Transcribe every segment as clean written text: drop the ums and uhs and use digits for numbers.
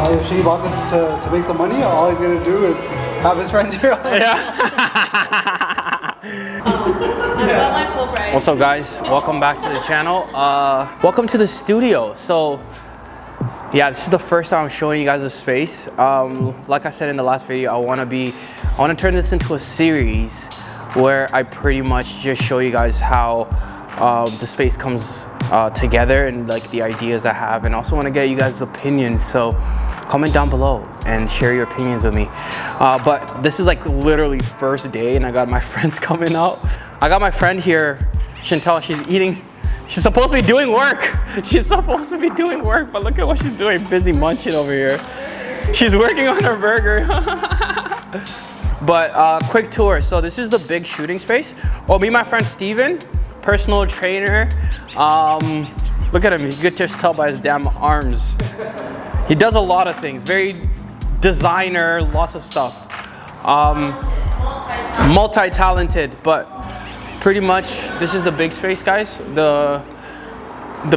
If he bought this to make some money, all he's gonna do is have his friends here. What's up, guys? Welcome back to the channel. Welcome to the studio. So yeah, this is the first time I'm showing you guys the space. Like I said in the last video, I want to turn this into a series where I pretty much just show you guys how the space comes together and like the ideas I have, and also want to get you guys' opinions. So comment down below and share your opinions with me. But this is like literally first day, and I got my friends coming out. I got my friend here, Chantal. She's eating. She's supposed to be doing work. She's supposed to be doing work, but look at what she's doing. Busy munching over here. She's working on her burger. But quick tour. So this is the big shooting space. Oh, me and my friend Steven, personal trainer. Look at him. You could just tell by his damn arms. He does a lot of things. Very designer, lots of stuff. Multi-talented, but pretty much this is the big space, guys. The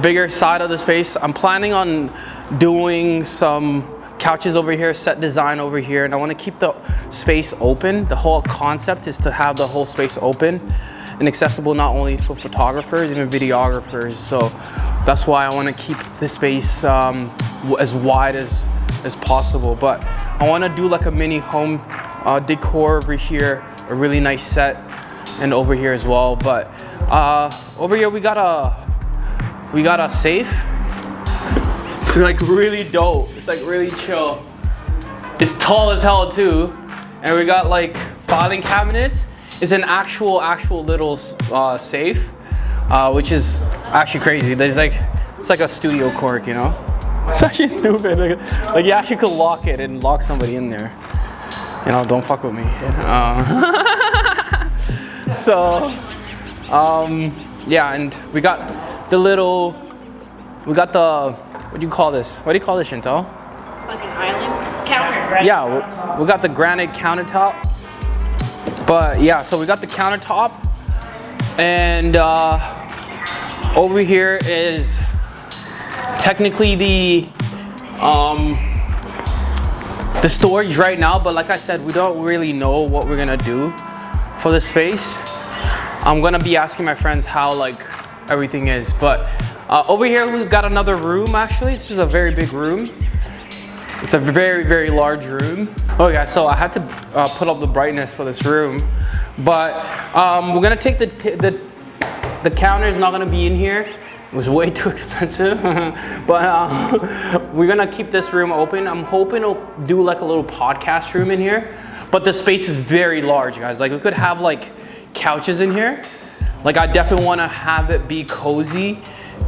bigger side of the space. I'm planning on doing some couches over here, set design over here, and I want to keep the space open. The whole concept is to have the whole space open and accessible not only for photographers, even videographers. So that's why I want to keep the space as wide as possible. But I want to do like a mini home decor over here, a really nice set, and over here as well. But over here we got a safe. It's like really dope. It's like really chill. It's tall as hell too, and we got like filing cabinets. It's an actual little safe, which is actually crazy. It's like a studio cork, you know. It's actually stupid. Like you actually could lock it and lock somebody in there. You know, don't fuck with me. So, yeah, and we got the what do you call this? What do you call this, Chantal? Like an island counter, right? Yeah, we got the granite countertop. But yeah, so we got the countertop, and over here is technically the storage right now. But like I said, we don't really know what we're gonna do for the space. I'm gonna be asking my friends how like everything is. But over here we've got another room. Actually, this is a very big room. It's a very, very large room. Okay, so I had to put up the brightness for this room, but we're gonna take the counter is not gonna be in here. It was way too expensive, but we're gonna keep this room open. I'm hoping to do like a little podcast room in here, but the space is very large, guys. Like we could have like couches in here. Like I definitely want to have it be cozy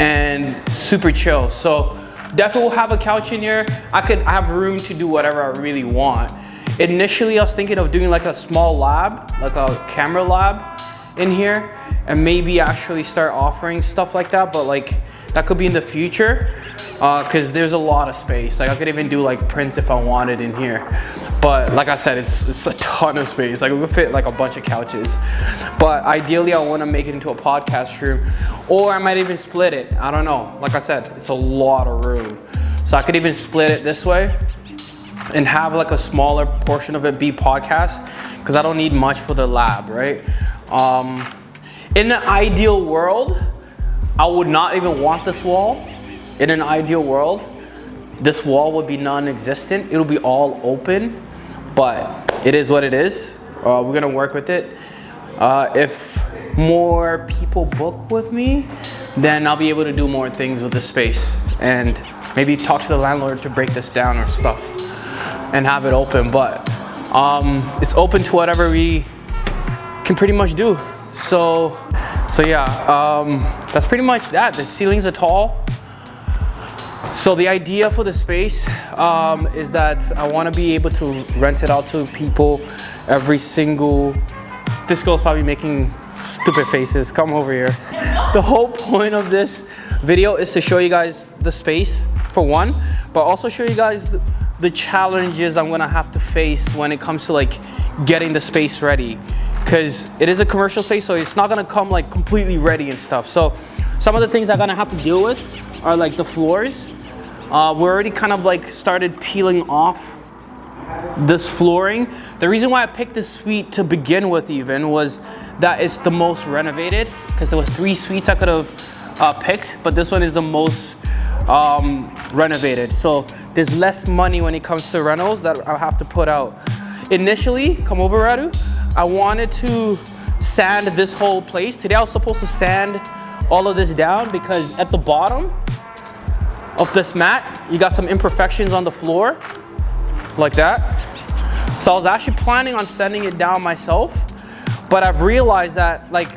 and super chill. So definitely will have a couch in here. I have room to do whatever I really want. Initially, I was thinking of doing like a small lab, like a camera lab in here, and maybe actually start offering stuff like that. But like that could be in the future, because there's a lot of space. Like I could even do like prints if I wanted in here. But like I said, it's a ton of space. Like it would fit like a bunch of couches. But ideally, I want to make it into a podcast room, or I might even split it. I don't know. Like I said, it's a lot of room. So I could even split it this way and have like a smaller portion of it be podcast, because I don't need much for the lab, right? In an ideal world, I would not even want this wall. In an ideal world, this wall would be non-existent. It'll be all open, but it is what it is. We're gonna work with it. If more people book with me, then I'll be able to do more things with the space and maybe talk to the landlord to break this down or stuff and have it open. But it's open to whatever we can pretty much do. So yeah, that's pretty much that. The ceilings are tall. So the idea for the space is that I want to be able to rent it out to people every single. This girl's probably making stupid faces. Come over here. The whole point of this video is to show you guys the space for one, but also show you guys the challenges I'm gonna have to face when it comes to like getting the space ready, because it is a commercial space, so it's not gonna come like completely ready and stuff. So some of the things I'm gonna have to deal with are like the floors. We already kind of like started peeling off this flooring. The reason why I picked this suite to begin with even was that it's the most renovated, because there were 3 suites I could have picked, but this one is the most renovated. So there's less money when it comes to rentals that I have to put out. Initially, come over, Radu, I wanted to sand this whole place. Today I was supposed to sand all of this down because at the bottom of this mat, you got some imperfections on the floor, like that. So I was actually planning on sanding it down myself, but I've realized that like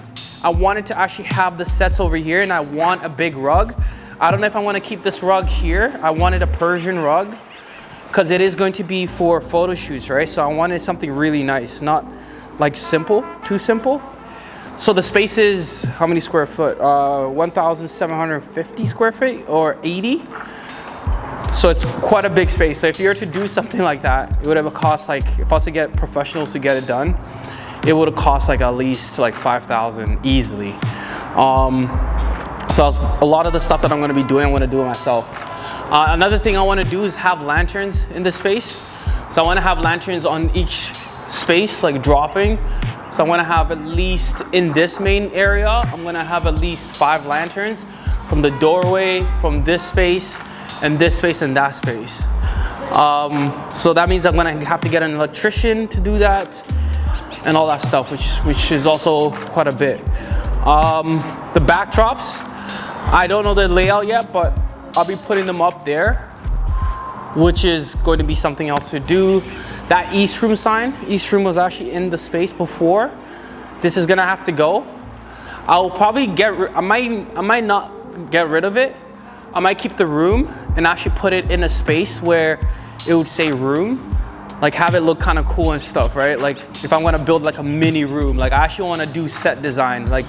I wanted to actually have the sets over here and I want a big rug. I don't know if I want to keep this rug here. I wanted a Persian rug because it is going to be for photo shoots, right? So I wanted something really nice, not like simple, too simple. So the space is how many square foot? 1,750 square feet or 80. So it's quite a big space. So if you were to do something like that, it would have cost like, if I was to get professionals to get it done, it would have cost like at least like 5,000 easily. So a lot of the stuff that I'm gonna be doing, I'm gonna do it myself. Another thing I wanna do is have lanterns in this space. So I wanna have lanterns on each space, like dropping. So I wanna have at least in this main area, I'm gonna have at least 5 lanterns from the doorway, from this space, and this space and that space. So that means I'm gonna have to get an electrician to do that and all that stuff, which is also quite a bit. The backdrops, I don't know the layout yet, but I'll be putting them up there, which is going to be something else to do. That East Room sign, East Room was actually in the space before. This is gonna have to go. I'll probably I might not get rid of it. I might keep the room and actually put it in a space where it would say room, like have it look kind of cool and stuff, right? Like if I'm gonna build like a mini room, like I actually wanna do set design. Like,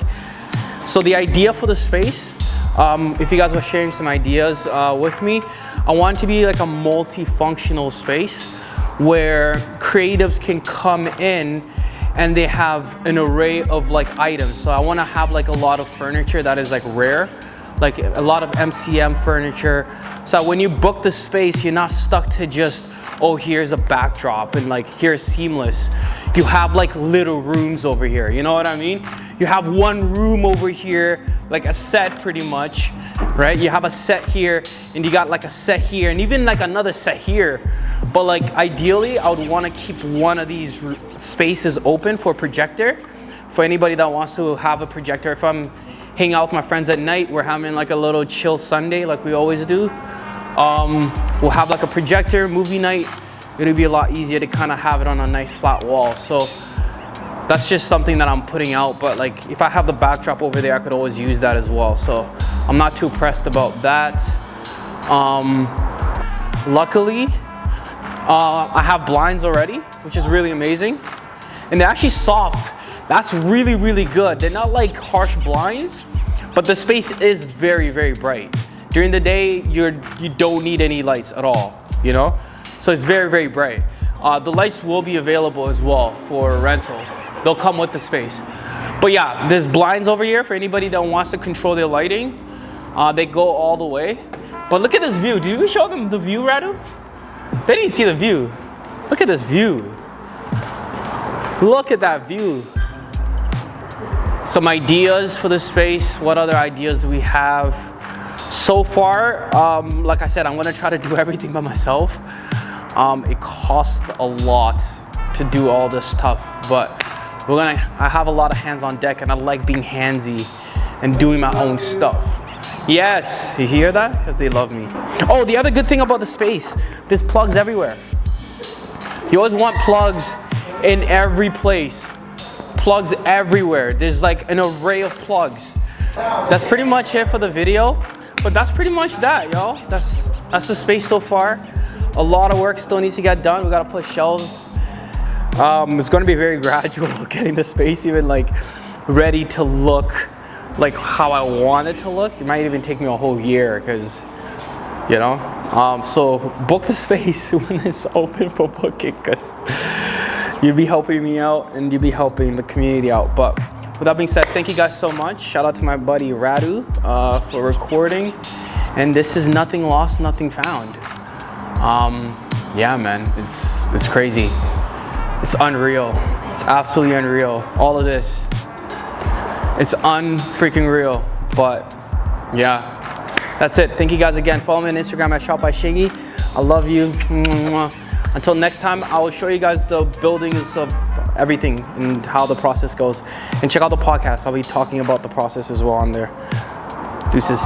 so the idea for the space, if you guys were sharing some ideas with me, I want it to be like a multifunctional space where creatives can come in and they have an array of like items. So I wanna have like a lot of furniture that is like rare, like a lot of MCM furniture. So when you book the space, you're not stuck to just, oh, here's a backdrop and like here's seamless. You have like little rooms over here, you know what I mean? You have one room over here, like a set pretty much, right? You have a set here and you got like a set here and even like another set here. But like ideally, I would want to keep one of these spaces open for a projector, for anybody that wants to have a projector. If I'm hanging out with my friends at night, we're having like a little chill Sunday like we always do. We'll have like a projector, movie night. It'll be a lot easier to kind of have it on a nice flat wall. So that's just something that I'm putting out. But like if I have the backdrop over there, I could always use that as well. So I'm not too pressed about that. Luckily, I have blinds already, which is really amazing. And they're actually soft. That's really, really good. They're not like harsh blinds, but the space is very, very bright. During the day, you don't need any lights at all, you know? So it's very, very bright. The lights will be available as well for rental. They'll come with the space. But yeah, there's blinds over here for anybody that wants to control their lighting. They go all the way. But look at this view. Did we show them the view, Radu? They didn't see the view. Look at this view. Look at that view. Some ideas for the space. What other ideas do we have? So far, like I said, I'm gonna try to do everything by myself. It costs a lot to do all this stuff, but I have a lot of hands on deck and I like being handsy and doing my own stuff. Yes, you hear that? Because they love me. Oh, the other good thing about the space, there's plugs everywhere. You always want plugs in every place. Plugs everywhere. There's like an array of plugs. That's pretty much it for the video. But that's pretty much that, y'all. That's the space so far. A lot of work still needs to get done. We gotta put shelves. It's gonna be very gradual getting the space even like ready to look like how I want it to look. It might even take me a whole year because, you know. So book the space when it's open for booking because you'll be helping me out and you'll be helping the community out. But with that being said, thank you guys so much. Shout out to my buddy Radu for recording. And this is nothing lost, nothing found. Yeah, man, it's crazy. It's unreal. It's absolutely unreal. All of this. It's unfreaking real. But yeah, that's it. Thank you guys again. Follow me on Instagram at shopbyshingy. I love you. Until next time, I will show you guys the buildings of everything and how the process goes. And check out the podcast. I'll be talking about the process as well on there. Deuces.